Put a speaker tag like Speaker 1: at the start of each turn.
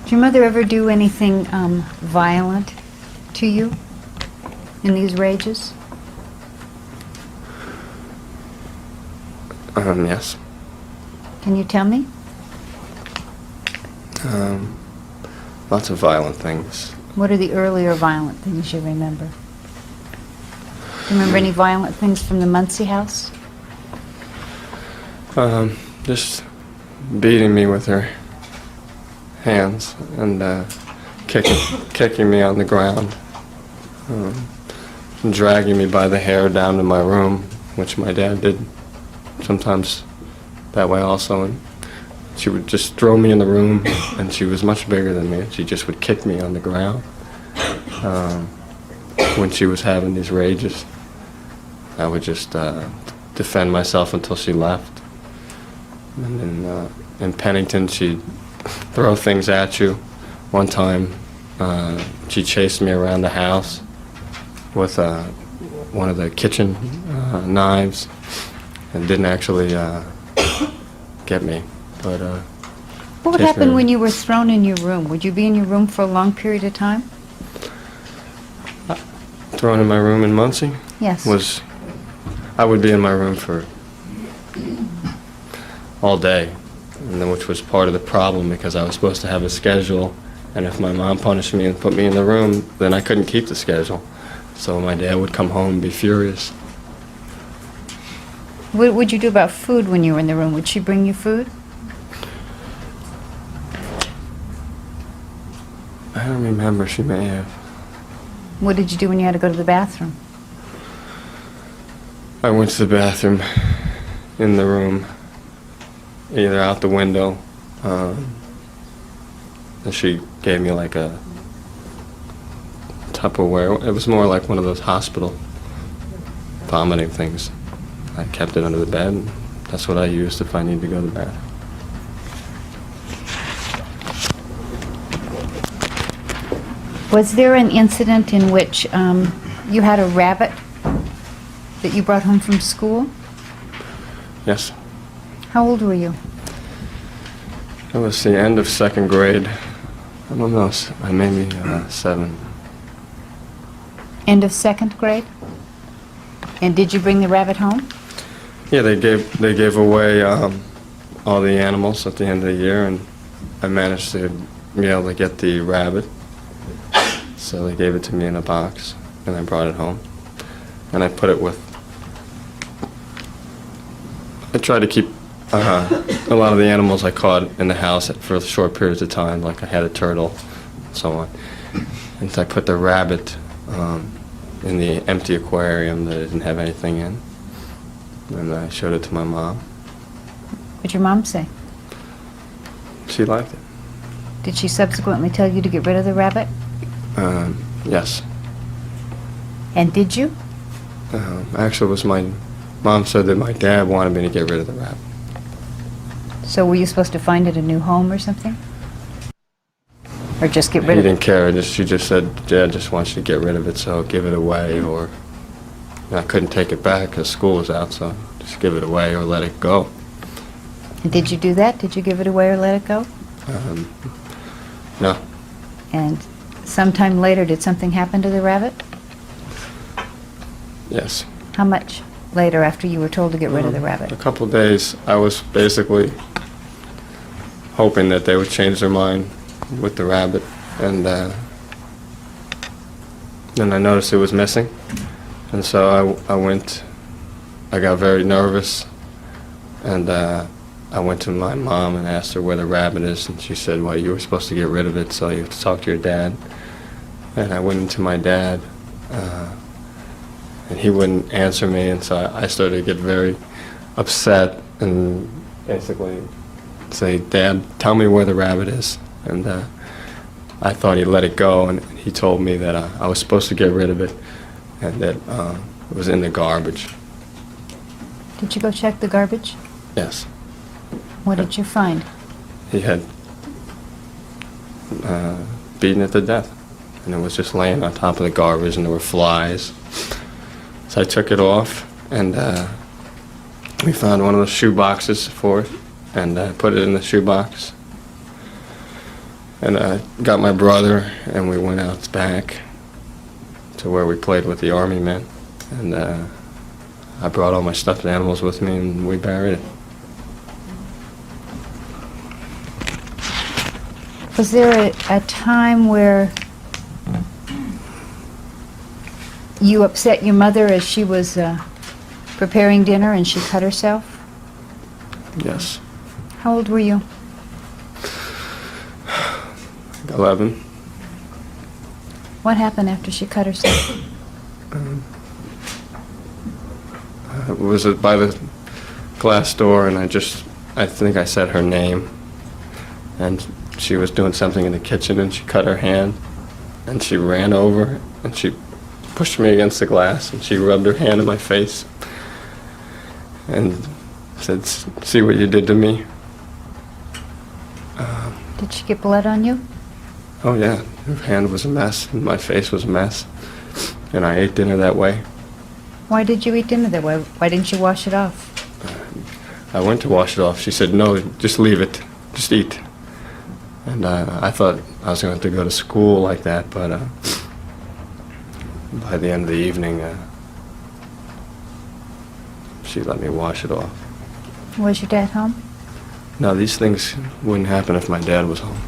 Speaker 1: Did your mother ever do anything violent to you in these rages?
Speaker 2: Yes.
Speaker 1: Can you tell me?
Speaker 2: Lots of violent things.
Speaker 1: What are the earlier violent things you remember? Do you remember any violent things from the Muncie house?
Speaker 2: Just beating me with her hands and kicking me on the ground, dragging me by the hair down to my room, which my dad did sometimes that way also. And she would just throw me in the room, and she was much bigger than me. She just would kick me on the ground when she was having these rages. I would just defend myself until she left. And then in Pennington, she'd throw things at you. One time, she chased me around the house with one of the kitchen knives, and didn't actually get me. But
Speaker 1: what would happen when you were thrown in your room? Would you be in your room for a long period of time?
Speaker 2: Thrown in my room in Muncie?
Speaker 1: Yes.
Speaker 2: I would be in my room for all day, and then, which was part of the problem, because I was supposed to have a schedule, and if my mom punished me and put me in the room, then I couldn't keep the schedule. So my dad would come home and be furious.
Speaker 1: What would you do about food when you were in the room? Would she bring you food?
Speaker 2: I don't remember. She may have.
Speaker 1: What did you do when you had to go to the bathroom?
Speaker 2: I went to the bathroom in the room, either out the window, and she gave me like a Tupperware. It was more like one of those hospital vomiting things. I kept it under the bed, and that's what I used if I needed to go to the bathroom.
Speaker 1: Was there an incident in which you had a rabbit that you brought home from school?
Speaker 2: Yes.
Speaker 1: How old were you?
Speaker 2: It was the end of second grade. I don't know, maybe 7.
Speaker 1: End of second grade? And did you bring the rabbit home?
Speaker 2: Yeah, they gave away all the animals at the end of the year, and I managed to be able to get the rabbit. So they gave it to me in a box, and I brought it home. And I put it with... I tried to keep a lot of the animals I caught in the house for short periods of time, like I had a turtle, and so on. And so I put the rabbit in the empty aquarium that didn't have anything in. And I showed it to my mom.
Speaker 1: What'd your mom say?
Speaker 2: She liked it.
Speaker 1: Did she subsequently tell you to get rid of the rabbit?
Speaker 2: Yes.
Speaker 1: And did you?
Speaker 2: Actually, it was my mom said that my dad wanted me to get rid of the rabbit.
Speaker 1: So were you supposed to find it a new home or something? Or just get rid of it?
Speaker 2: He didn't care. She just said, Dad just wants you to get rid of it, so give it away. Or I couldn't take it back because school was out, so just give it away or let it go.
Speaker 1: And did you do that? Did you give it away or let it go?
Speaker 2: No.
Speaker 1: And sometime later, did something happen to the rabbit?
Speaker 2: Yes.
Speaker 1: How much later after you were told to get rid of the rabbit?
Speaker 2: A couple of days. I was basically hoping that they would change their mind with the rabbit, and then I noticed it was missing, and so I got very nervous, and I went to my mom and asked her where the rabbit is, and she said, well, you were supposed to get rid of it, so you have to talk to your dad. And I went into my dad, and he wouldn't answer me, and so I started to get very upset and basically say, Dad, tell me where the rabbit is. And I thought he'd let it go, and he told me that I was supposed to get rid of it, and that it was in the garbage.
Speaker 1: Did you go check the garbage?
Speaker 2: Yes.
Speaker 1: What did you find?
Speaker 2: He had beaten it to death, and it was just laying on top of the garbage, and there were flies. So I took it off, and we found one of those shoe boxes for it, and put it in the shoe box. And I got my brother, and we went out back to where we played with the army men. And I brought all my stuffed animals with me, and we buried it.
Speaker 1: Was there a time where you upset your mother as she was preparing dinner and she cut herself?
Speaker 2: Yes.
Speaker 1: How old were you?
Speaker 2: 11.
Speaker 1: What happened after she cut herself?
Speaker 2: Was it by the glass door, and I think I said her name, and she was doing something in the kitchen, and she cut her hand, and she ran over, and she pushed me against the glass, and she rubbed her hand in my face, and said, "See what you did to me."
Speaker 1: Did she get blood on you?
Speaker 2: Oh yeah, her hand was a mess, and my face was a mess, and I ate dinner that way.
Speaker 1: Why did you eat dinner that way? Why didn't you wash it off?
Speaker 2: I went to wash it off. She said, "No, just leave it. Just eat." And I thought I was going to go to school like that, but by the end of the evening, she let me wash it off.
Speaker 1: Was your dad home?
Speaker 2: No, these things wouldn't happen if my dad was home.